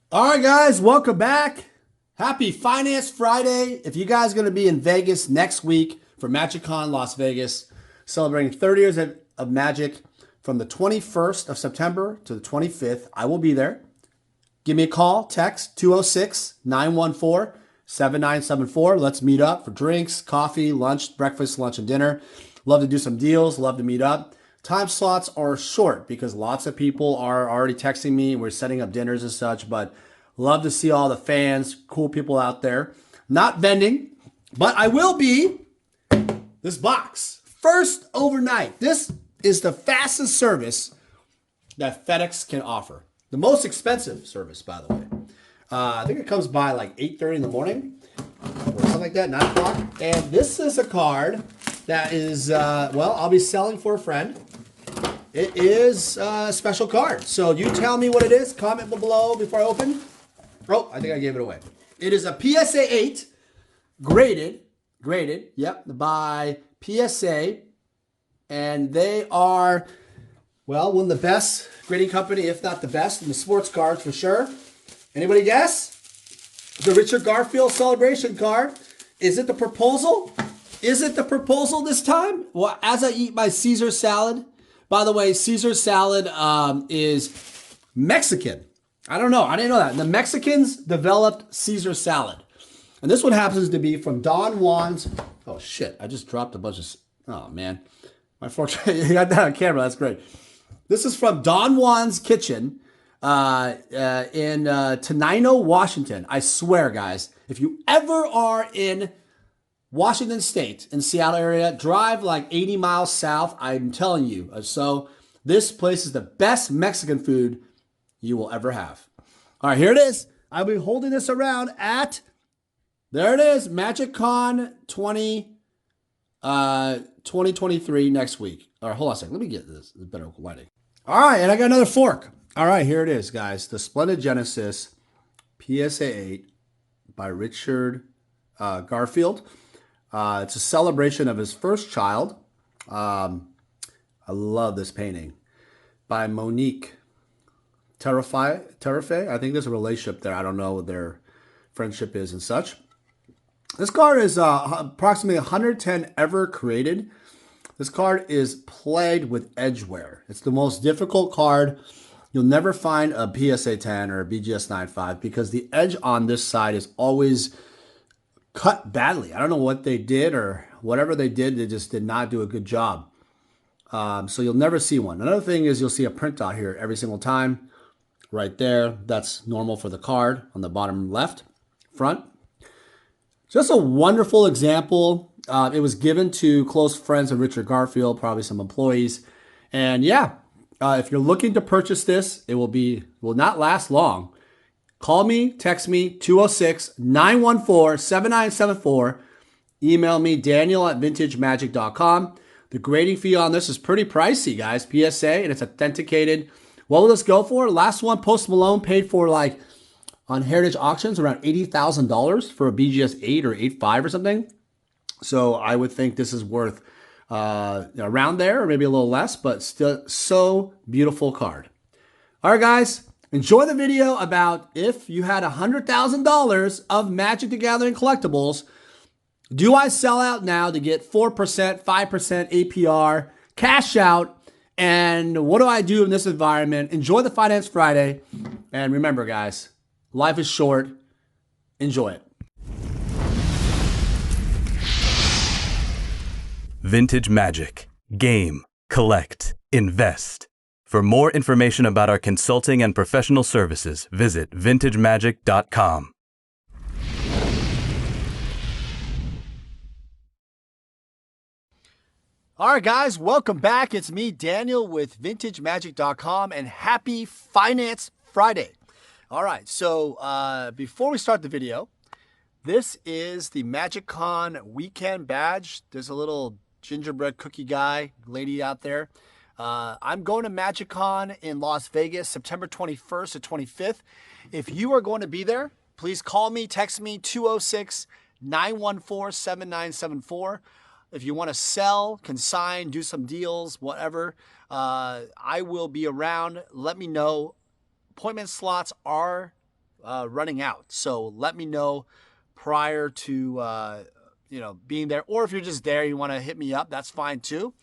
All right, guys, welcome back. Happy Finance Friday. If you guys are going to be in Vegas next week for MagicCon Las Vegas, celebrating 30 years of Magic from the 21st of September to the 25th, I will be there. Give me a call, text 206-914-7974. Let's meet up for drinks, coffee, lunch, breakfast, lunch, and dinner. Love to do some deals, love to meet up. Time slots are short because lots of people are already texting me. We're setting up dinners and such, but love to see all the fans, cool people out there. Not vending, but I will be this box. First overnight. This is the fastest service that FedEx can offer. The most expensive service, by the way. I think it comes by like 8:30 in the morning or something like that, 9 o'clock. And this is a card that is, well, I'll be selling for a friend. It is a special card. So you tell me what it is. Comment below before I open. Oh, I think I gave it away. It is a PSA 8 graded, yep, by PSA. And they are, well, one of the best grading company, if not the best, in the sports cards for sure. Anybody guess? The Richard Garfield celebration card. Is it the proposal? Is it the proposal this time? Well, as I eat my Caesar salad, by the way, Caesar salad is Mexican. I don't know. I didn't know that. The Mexicans developed Caesar salad. And this one happens to be from Don Juan's. Oh, shit. I just dropped a bunch of. Oh, man. My fork. You got that on camera. That's great. This is from Don Juan's Kitchen in Tenino, Washington. I swear, guys, if you ever are in Washington State, in Seattle area, drive like 80 miles south. I'm telling you. So this place is the best Mexican food you will ever have. All right, here it is. I'll be holding this around at, there it is, MagicCon 2023 next week. All right, hold on a second. Let me get this. It's better lighting. All right, and I got another fork. All right, here it is, guys. The Splendid Genesis PSA 8 by Richard Garfield. It's a celebration of his first child. I love this painting by Monique Terrifay. I think there's a relationship there. I don't know what their friendship is and such. This card is approximately 110 ever created. This card is plagued with edge wear. It's the most difficult card. You'll never find a PSA 10 or a BGS 9.5 because the edge on this side is always cut badly. I don't know what they did or whatever they did. They just did not do a good job. So you'll never see one. Another thing is you'll see a printout here every single time. Right there. That's normal for the card on the bottom left front. Just a wonderful example. It was given to close friends of Richard Garfield, probably some employees. And yeah, if you're looking to purchase this, it will not last long. Call me, text me, 206-914-7974. Email me, daniel@vintagemagic.com. The grading fee on this is pretty pricey, guys. PSA, and it's authenticated. What will this go for? Last one, Post Malone paid for, like, on Heritage Auctions, around $80,000 for a BGS 8 or 8.5 or something. So I would think this is worth around there, or maybe a little less, but still so beautiful card. All right, guys. Enjoy the video about if you had $100,000 of Magic the Gathering collectibles, do I sell out now to get 4%, 5% APR, cash out, and what do I do in this environment? Enjoy the Finance Friday, and remember, guys, life is short. Enjoy it. Vintage Magic. Game, collect, invest. For more information about our consulting and professional services, visit vintagemagic.com. All right, guys, welcome back. It's me, Daniel, with vintagemagic.com, and happy Finance Friday. All right, so before we start the video, this is the MagicCon weekend badge. There's a little gingerbread cookie guy, lady out there. I'm going to MagicCon in Las Vegas, September 21st to 25th. If you are going to be there, please call me, text me, 206-914-7974. If you want to sell, consign, do some deals, whatever, I will be around. Let me know. Appointment slots are running out. So let me know prior to being there, or if you're just there, you want to hit me up, that's fine too.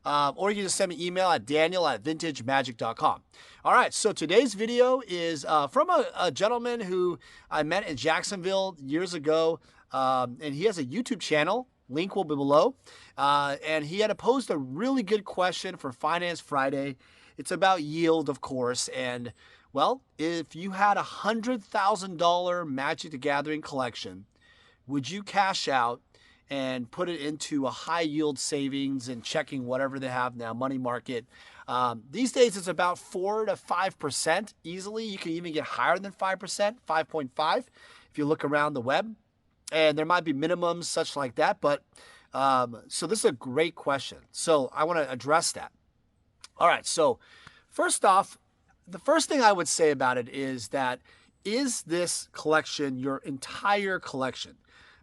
Or you can just send me an email at daniel@vintagemagic.com. All right, so today's video is from a gentleman who I met in Jacksonville years ago, and he has a YouTube channel. Link will be below. And he had posed a really good question for Finance Friday. It's about yield, of course. And, well, if you had a $100,000 Magic the Gathering collection, would you cash out and put it into a high yield savings and checking whatever they have now, money market? These days, it's about 4 to 5% easily. You can even get higher than 5%, 5.5 if you look around the web. And there might be minimums such like that. But so this is a great question. So I want to address that. All right. So first off, the first thing I would say about it is that, is this collection your entire collection?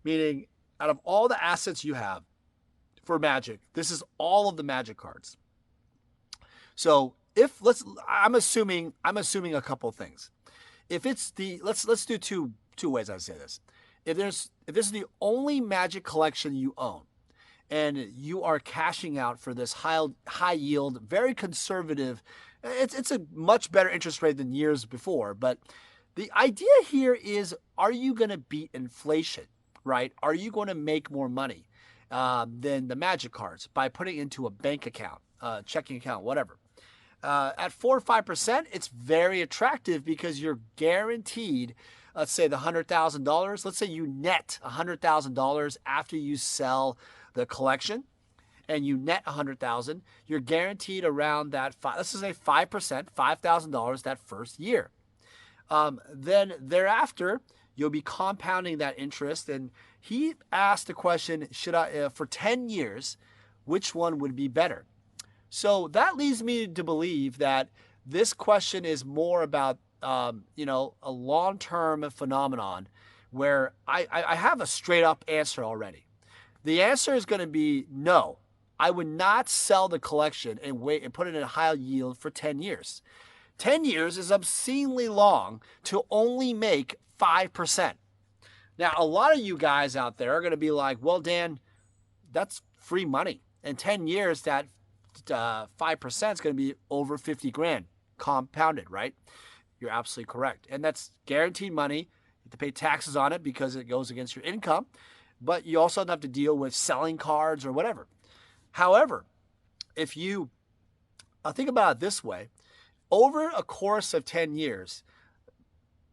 Meaning, out of all the assets you have for Magic, this is all of the Magic cards. So if I'm assuming a couple of things. If it's let's do two ways I say this. If this is the only Magic collection you own, and you are cashing out for this high yield, very conservative, it's a much better interest rate than years before. But the idea here is, are you going to beat inflation, right? Are you going to make more money than the Magic cards by putting into a bank account, checking account, whatever? At 4 or 5%, it's very attractive because you're guaranteed. Let's say the $100,000. Let's say you net $100,000 after you sell the collection, and you net $100,000. You're guaranteed around that. Let's just say 5%, $5,000 that first year. Then thereafter, you'll be compounding that interest. And he asked the question: should I, for 10 years, which one would be better? So that leads me to believe that this question is more about a long-term phenomenon, where I have a straight up answer already. The answer is going to be no. I would not sell the collection and wait and put it in a high yield for 10 years. 10 years is obscenely long to only make 5%. Now, a lot of you guys out there are going to be like, well, Dan, that's free money. In 10 years, that 5% is going to be over 50 grand compounded, right? You're absolutely correct. And that's guaranteed money. You have to pay taxes on it because it goes against your income. But you also don't have to deal with selling cards or whatever. However, if you think about it this way, over a course of 10 years,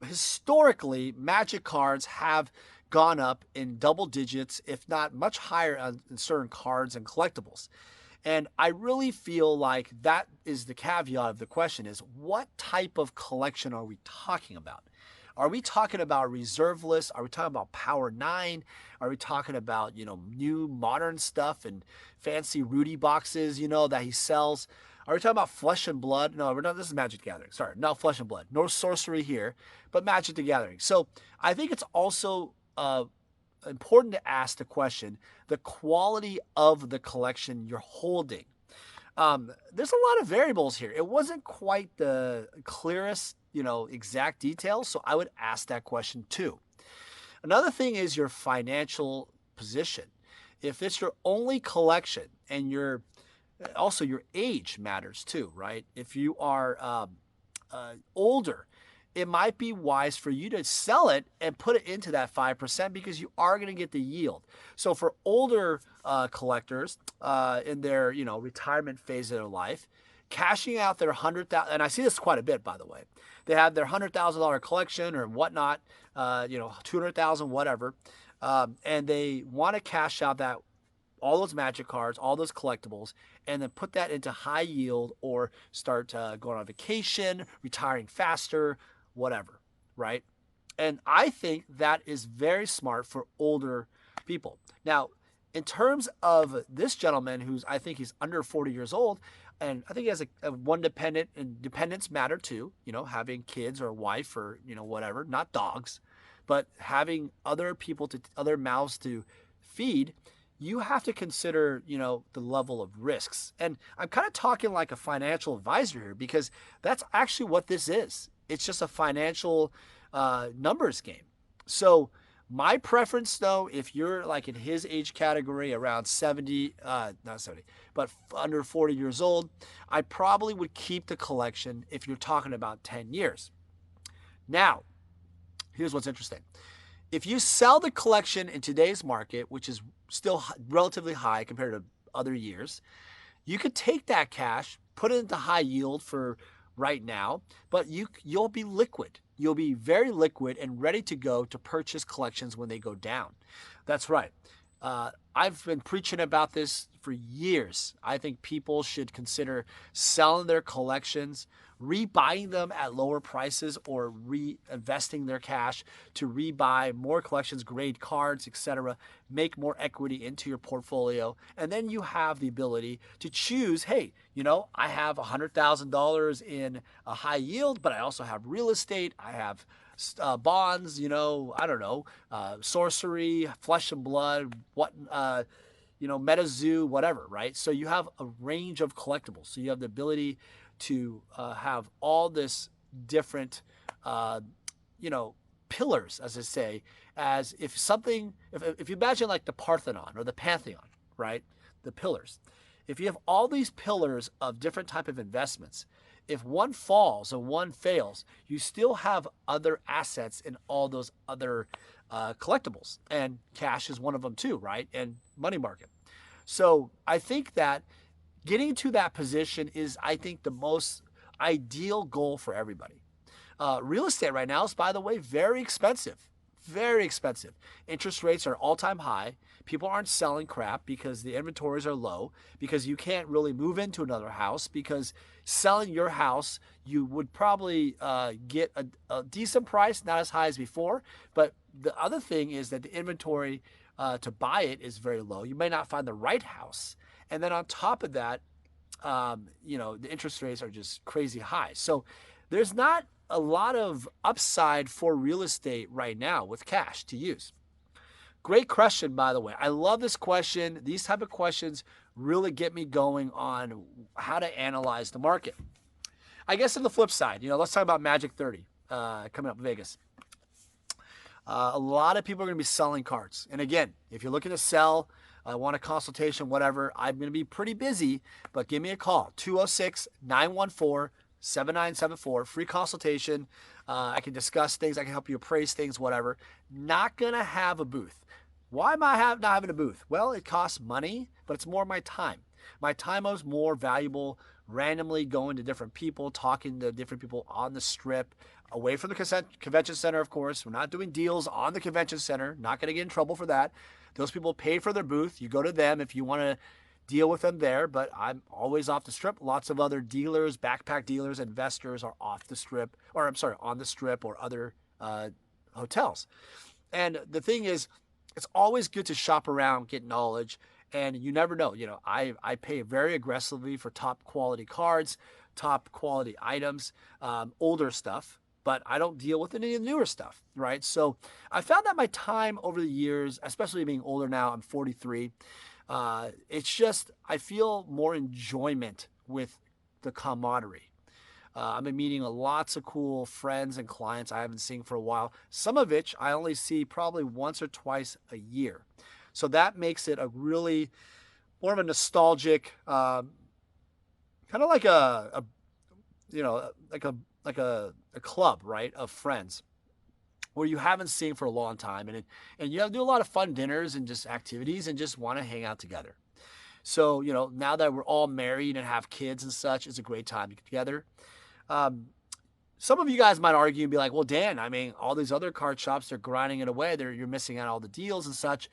historically, Magic cards have gone up in double digits, if not much higher on certain cards and collectibles. And I really feel like that is the caveat of the question: is what type of collection are we talking about? Are we talking about reserve lists? Are we talking about Power 9? Are we talking about, new modern stuff and fancy Rudy boxes, that he sells? Are we talking about Flesh and Blood? No, we're not. This is Magic the Gathering. Sorry, not Flesh and Blood. No sorcery here, but Magic the Gathering. So I think it's also important to ask the question: the quality of the collection you're holding. There's a lot of variables here. It wasn't quite the clearest, exact details. So I would ask that question too. Another thing is your financial position. If it's your only collection, and also your age matters too, right? If you are older, it might be wise for you to sell it and put it into that 5% because you are going to get the yield. So for older collectors in their retirement phase of their life, cashing out their $100,000, and I see this quite a bit, by the way. They have their $100,000 collection or whatnot, $200,000, whatever, and they want to cash out all those Magic cards, all those collectibles, and then put that into high yield or start going on vacation, retiring faster, whatever, right? And I think that is very smart for older people. Now, in terms of this gentleman, I think he's under 40 years old, and I think he has a one dependent, and dependents matter too, having kids or a wife or, whatever, not dogs, but having other mouths to feed. You have to consider, the level of risks. And I'm kind of talking like a financial advisor here, because that's actually what this is. It's just a financial numbers game. So my preference, though, if you're like in his age category, around 70, not 70, but under 40 years old, I probably would keep the collection if you're talking about 10 years. Now, here's what's interesting. If you sell the collection in today's market, which is still relatively high compared to other years, you could take that cash, put it into high yield for right now, but you'll be liquid. You'll be very liquid and ready to go to purchase collections when they go down. That's right. I've been preaching about this for years. I think people should consider selling their collections, rebuying them at lower prices, or reinvesting their cash to rebuy more collections, grade cards, etc. Make more equity into your portfolio. And then you have the ability to choose, hey, I have $100,000 in a high yield, but I also have real estate. I have bonds, I don't know, sorcery, flesh and blood, MetaZoo, whatever, right? So you have a range of collectibles. So you have the ability to have all this different, pillars, as I say, as if you imagine like the Parthenon or the Pantheon, right? The pillars. If you have all these pillars of different type of investments, if one falls or one fails, you still have other assets in all those other collectibles. And cash is one of them too, right? And money market. So I think that getting to that position is, I think, the most ideal goal for everybody. Real estate right now is, by the way, very expensive. Very expensive. Interest rates are all-time high. People aren't selling crap because the inventories are low, because you can't really move into another house, because selling your house, you would probably get a decent price, not as high as before. But the other thing is that the inventory to buy it is very low. You may not find the right house. And then on top of that, the interest rates are just crazy high. So there's not a lot of upside for real estate right now with cash to use. Great question, by the way. I love this question. These type of questions really get me going on how to analyze the market. I guess on the flip side, let's talk about Magic 30 coming up in Vegas. A lot of people are going to be selling cards. And again, if you're looking to sell, want a consultation, whatever, I'm going to be pretty busy, but give me a call, 206-914-7974, free consultation. I can discuss things. I can help you appraise things, whatever. Not going to have a booth. Why am I not having a booth? Well, it costs money, but it's more my time. My time is more valuable randomly going to different people, talking to different people on the strip, away from the convention center, of course. We're not doing deals on the convention center. Not going to get in trouble for that. Those people pay for their booth. You go to them if you want to deal with them there, but I'm always off the strip. Lots of other dealers, backpack dealers, investors are off the strip, on the strip or other hotels. And the thing is, it's always good to shop around, get knowledge, and you never know. I pay very aggressively for top quality cards, top quality items, older stuff, but I don't deal with any of the newer stuff, right? So I found that my time over the years, especially being older now, I'm 43, it's just, I feel more enjoyment with the camaraderie. I've been meeting lots of cool friends and clients I haven't seen for a while, some of which I only see probably once or twice a year. So that makes it a really more of a nostalgic, kind of like a club, right, of friends where you haven't seen for a long time. And you have to do a lot of fun dinners and just activities and just want to hang out together. So, now that we're all married and have kids and such, it's a great time to get together. Some of you guys might argue and be like, well, Dan, I mean, all these other card shops, they're grinding it away. You're missing out on all the deals and such.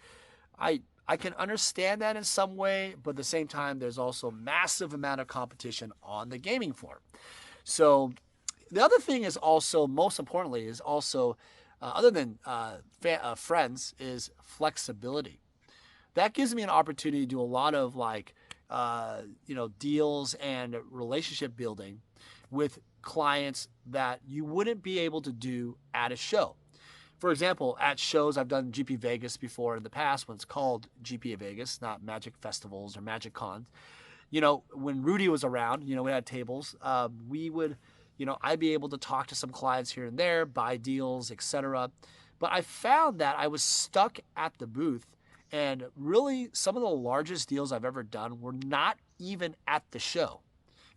I can understand that in some way, but at the same time, there's also massive amount of competition on the gaming floor. So the other thing is also, most importantly, is also, other than friends, is flexibility. That gives me an opportunity to do a lot of deals and relationship building with clients that you wouldn't be able to do at a show. For example, at shows, I've done GP Vegas before in the past when it's called GP Vegas, not Magic Festivals or MagicCon. When Rudy was around, we had tables. We would, I'd be able to talk to some clients here and there, buy deals, etc. But I found that I was stuck at the booth, and really some of the largest deals I've ever done were not even at the show.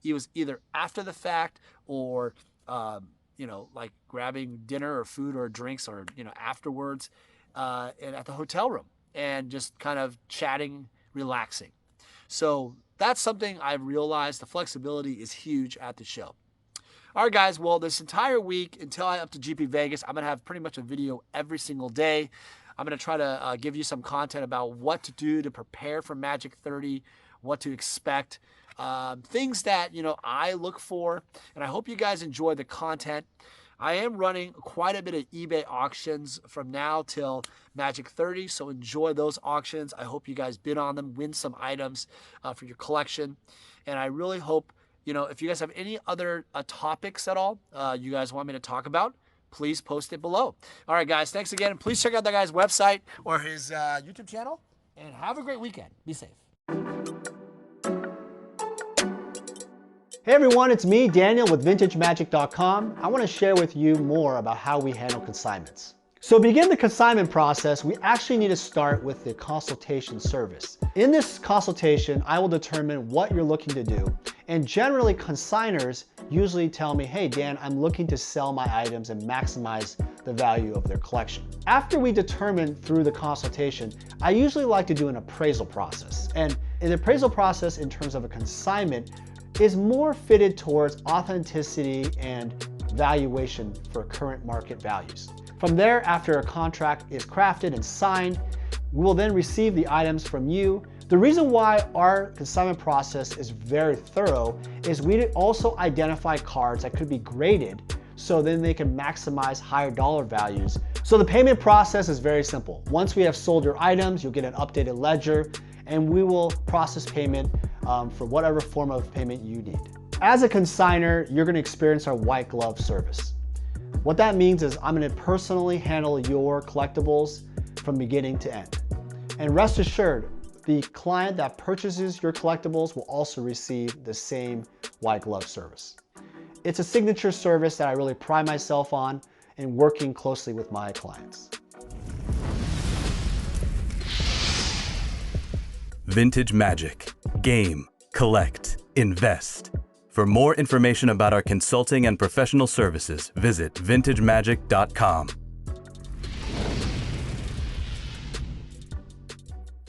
It was either after the fact or, like grabbing dinner or food or drinks or, afterwards and at the hotel room and just kind of chatting, relaxing. So that's something I've realized. The flexibility is huge at the show. All right, guys. Well, this entire week until I up to GP Vegas, I'm going to have pretty much a video every single day. I'm going to try to give you some content about what to do to prepare for Magic 30, what to expect, things that, I look for. And I hope you guys enjoy the content. I am running quite a bit of eBay auctions from now till Magic 30, so enjoy those auctions. I hope you guys bid on them, win some items for your collection. And I really hope, if you guys have any other topics at all you guys want me to talk about, please post it below. All right, guys, thanks again. And please check out that guy's website or his YouTube channel. And have a great weekend. Be safe. Hey everyone, it's me, Daniel with VintageMagic.com. I want to share with you more about how we handle consignments. So to begin the consignment process, we actually need to start with the consultation service. In this consultation, I will determine what you're looking to do. And generally, consigners usually tell me, hey Dan, I'm looking to sell my items and maximize the value of their collection. After we determine through the consultation, I usually like to do an appraisal process. And an appraisal process in terms of a consignment is more fitted towards authenticity and valuation for current market values. From there, after a contract is crafted and signed, we will then receive the items from you. The reason why our consignment process is very thorough is we also identify cards that could be graded so then they can maximize higher dollar values. So the payment process is very simple. Once we have sold your items, you'll get an updated ledger and we will process payment for whatever form of payment you need. As a consigner, you're gonna experience our white glove service. What that means is I'm gonna personally handle your collectibles from beginning to end. And rest assured, the client that purchases your collectibles will also receive the same white glove service. It's a signature service that I really pride myself on in working closely with my clients. Vintage Magic. Game, collect, invest. For more information about our consulting and professional services, visit vintagemagic.com.